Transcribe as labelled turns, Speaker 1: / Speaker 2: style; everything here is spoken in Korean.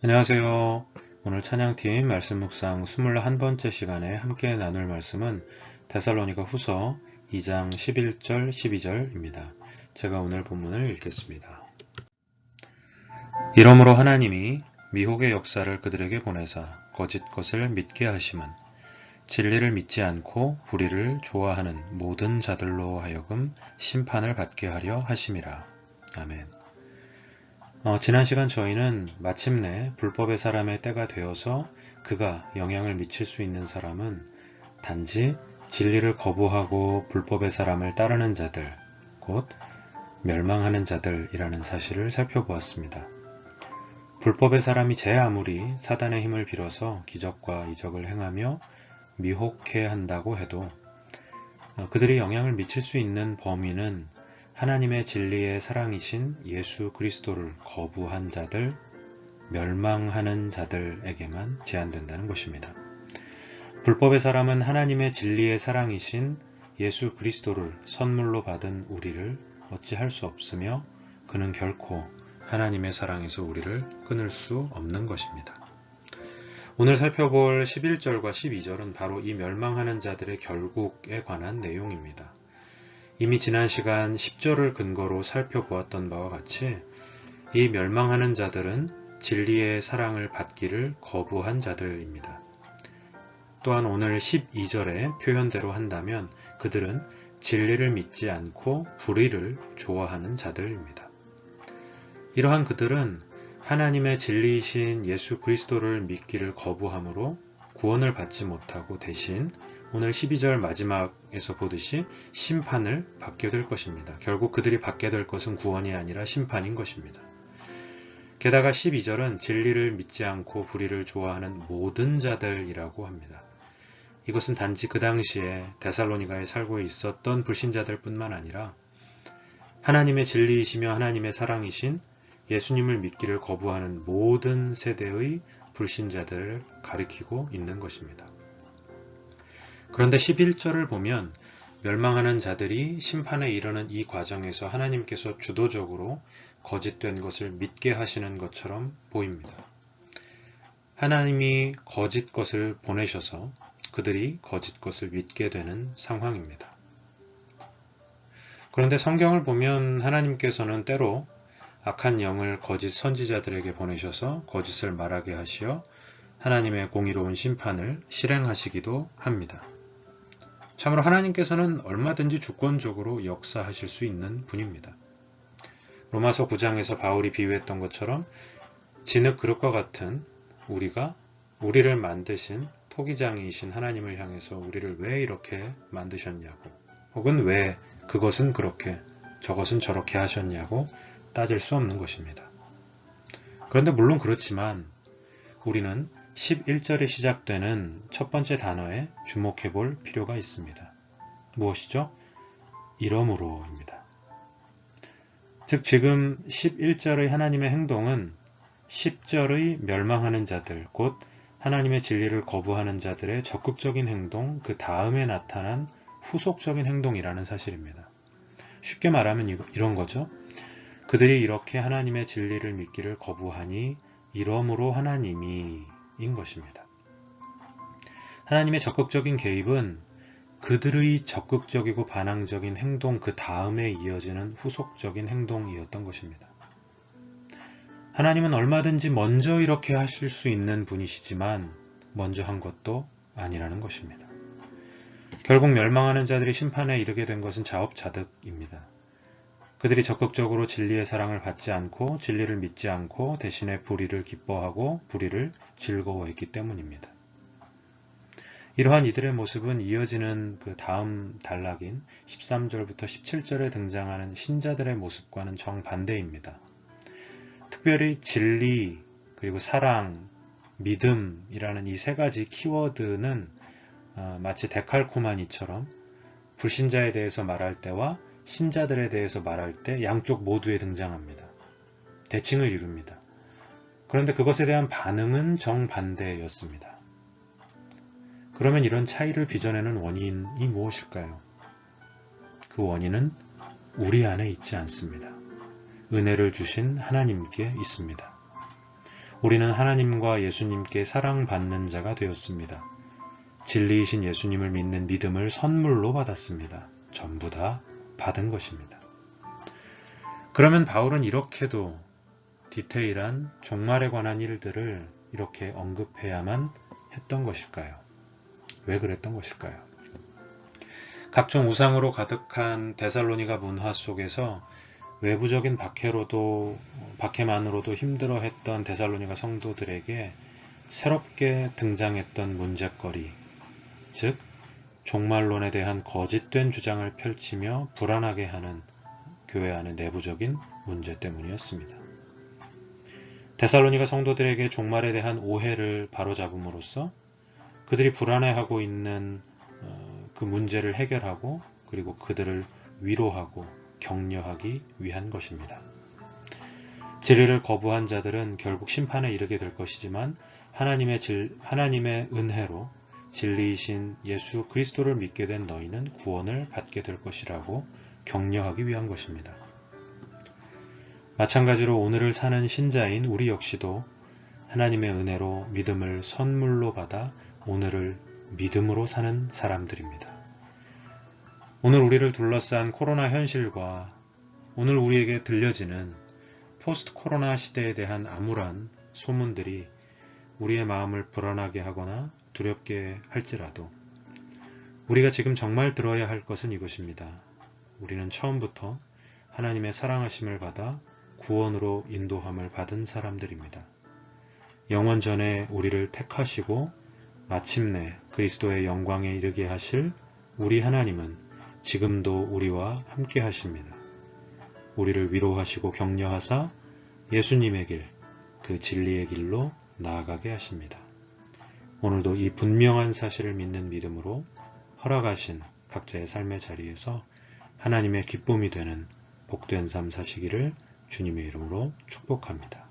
Speaker 1: 안녕하세요. 오늘 찬양팀 말씀 묵상 21번째 시간에 함께 나눌 말씀은 데살로니가 후서 2장 11절 12절입니다. 제가 오늘 본문을 읽겠습니다. 이러므로 하나님이 미혹의 역사를 그들에게 보내사 거짓 것을 믿게 하심은 진리를 믿지 않고 불의를 좋아하는 모든 자들로 하여금 심판을 받게 하려 하심이라. 아멘. 지난 시간 저희는 마침내 불법의 사람의 때가 되어서 그가 영향을 미칠 수 있는 사람은 단지 진리를 거부하고 불법의 사람을 따르는 자들, 곧 멸망하는 자들이라는 사실을 살펴보았습니다. 불법의 사람이 제 아무리 사단의 힘을 빌어서 기적과 이적을 행하며 미혹해 한다고 해도 그들이 영향을 미칠 수 있는 범위는 하나님의 진리의 사랑이신 예수 그리스도를 거부한 자들, 멸망하는 자들에게만 제한된다는 것입니다. 불법의 사람은 하나님의 진리의 사랑이신 예수 그리스도를 선물로 받은 우리를 어찌할 수 없으며 그는 결코 하나님의 사랑에서 우리를 끊을 수 없는 것입니다. 오늘 살펴볼 11절과 12절은 바로 이 멸망하는 자들의 결국에 관한 내용입니다. 이미 지난 시간 10절을 근거로 살펴보았던 바와 같이 이 멸망하는 자들은 진리의 사랑을 받기를 거부한 자들입니다. 또한 오늘 12절의 표현대로 한다면 그들은 진리를 믿지 않고 불의를 좋아하는 자들입니다. 이러한 그들은 하나님의 진리이신 예수 그리스도를 믿기를 거부함으로 구원을 받지 못하고 대신 오늘 12절 마지막에서 보듯이 심판을 받게 될 것입니다. 결국 그들이 받게 될 것은 구원이 아니라 심판인 것입니다. 게다가 12절은 진리를 믿지 않고 불의를 좋아하는 모든 자들이라고 합니다. 이것은 단지 그 당시에 데살로니가에 살고 있었던 불신자들 뿐만 아니라 하나님의 진리이시며 하나님의 사랑이신 예수님을 믿기를 거부하는 모든 세대의 불신자들을 가리키고 있는 것입니다. 그런데 11절을 보면 멸망하는 자들이 심판에 이르는 이 과정에서 하나님께서 주도적으로 거짓된 것을 믿게 하시는 것처럼 보입니다. 하나님이 거짓 것을 보내셔서 그들이 거짓 것을 믿게 되는 상황입니다. 그런데 성경을 보면 하나님께서는 때로 악한 영을 거짓 선지자들에게 보내셔서 거짓을 말하게 하시어 하나님의 공의로운 심판을 실행하시기도 합니다. 참으로 하나님께서는 얼마든지 주권적으로 역사하실 수 있는 분입니다. 로마서 9장에서 바울이 비유했던 것처럼 진흙 그릇과 같은 우리를 만드신 토기장이신 하나님을 향해서 우리를 왜 이렇게 만드셨냐고, 혹은 왜 그것은 그렇게 저것은 저렇게 하셨냐고 따질 수 없는 것입니다. 그런데 물론 그렇지만 우리는 11절에 시작되는 첫 번째 단어에 주목해 볼 필요가 있습니다. 무엇이죠? 이러므로입니다. 즉 지금 11절의 하나님의 행동은 10절의 멸망하는 자들, 곧 하나님의 진리를 거부하는 자들의 적극적인 행동, 그 다음에 나타난 후속적인 행동이라는 사실입니다. 쉽게 말하면 이런 거죠. 그들이 이렇게 하나님의 진리를 믿기를 거부하니 이러므로 하나님이 인 것입니다. 하나님의 적극적인 개입은 그들의 적극적이고 반항적인 행동 그 다음에 이어지는 후속적인 행동이었던 것입니다. 하나님은 얼마든지 먼저 이렇게 하실 수 있는 분이시지만 먼저 한 것도 아니라는 것입니다. 결국 멸망하는 자들이 심판에 이르게 된 것은 자업자득입니다. 그들이 적극적으로 진리의 사랑을 받지 않고 진리를 믿지 않고 대신에 불의를 기뻐하고 불의를 즐거워했기 때문입니다. 이러한 이들의 모습은 이어지는 그 다음 단락인 13절부터 17절에 등장하는 신자들의 모습과는 정반대입니다. 특별히 진리, 그리고 사랑, 믿음이라는 이 세 가지 키워드는 마치 데칼코마니처럼 불신자에 대해서 말할 때와 신자들에 대해서 말할 때 양쪽 모두에 등장합니다. 대칭을 이룹니다. 그런데 그것에 대한 반응은 정반대였습니다. 그러면 이런 차이를 빚어내는 원인이 무엇일까요? 그 원인은 우리 안에 있지 않습니다. 은혜를 주신 하나님께 있습니다. 우리는 하나님과 예수님께 사랑받는 자가 되었습니다. 진리이신 예수님을 믿는 믿음을 선물로 받았습니다. 전부 다 받은 것입니다. 그러면 바울은 이렇게도 디테일한 종말에 관한 일들을 이렇게 언급해야만 했던 것일까요? 왜 그랬던 것일까요? 각종 우상으로 가득한 데살로니가 문화 속에서 외부적인 박해만으로도 힘들어했던 데살로니가 성도들에게 새롭게 등장했던 문제거리, 즉 종말론에 대한 거짓된 주장을 펼치며 불안하게 하는 교회 안의 내부적인 문제 때문이었습니다. 데살로니가 성도들에게 종말에 대한 오해를 바로잡음으로써 그들이 불안해하고 있는 그 문제를 해결하고 그리고 그들을 위로하고 격려하기 위한 것입니다. 진리를 거부한 자들은 결국 심판에 이르게 될 것이지만 하나님의 은혜로 진리이신 예수 그리스도를 믿게 된 너희는 구원을 받게 될 것이라고 격려하기 위한 것입니다. 마찬가지로 오늘을 사는 신자인 우리 역시도 하나님의 은혜로 믿음을 선물로 받아 오늘을 믿음으로 사는 사람들입니다. 오늘 우리를 둘러싼 코로나 현실과 오늘 우리에게 들려지는 포스트 코로나 시대에 대한 암울한 소문들이 우리의 마음을 불안하게 하거나 두렵게 할지라도 우리가 지금 정말 들어야 할 것은 이것입니다. 우리는 처음부터 하나님의 사랑하심을 받아 구원으로 인도함을 받은 사람들입니다. 영원전에 우리를 택하시고 마침내 그리스도의 영광에 이르게 하실 우리 하나님은 지금도 우리와 함께 하십니다. 우리를 위로하시고 격려하사 예수님의 길, 그 진리의 길로 나아가게 하십니다. 오늘도 이 분명한 사실을 믿는 믿음으로 허락하신 각자의 삶의 자리에서 하나님의 기쁨이 되는 복된 삶 사시기를 주님의 이름으로 축복합니다.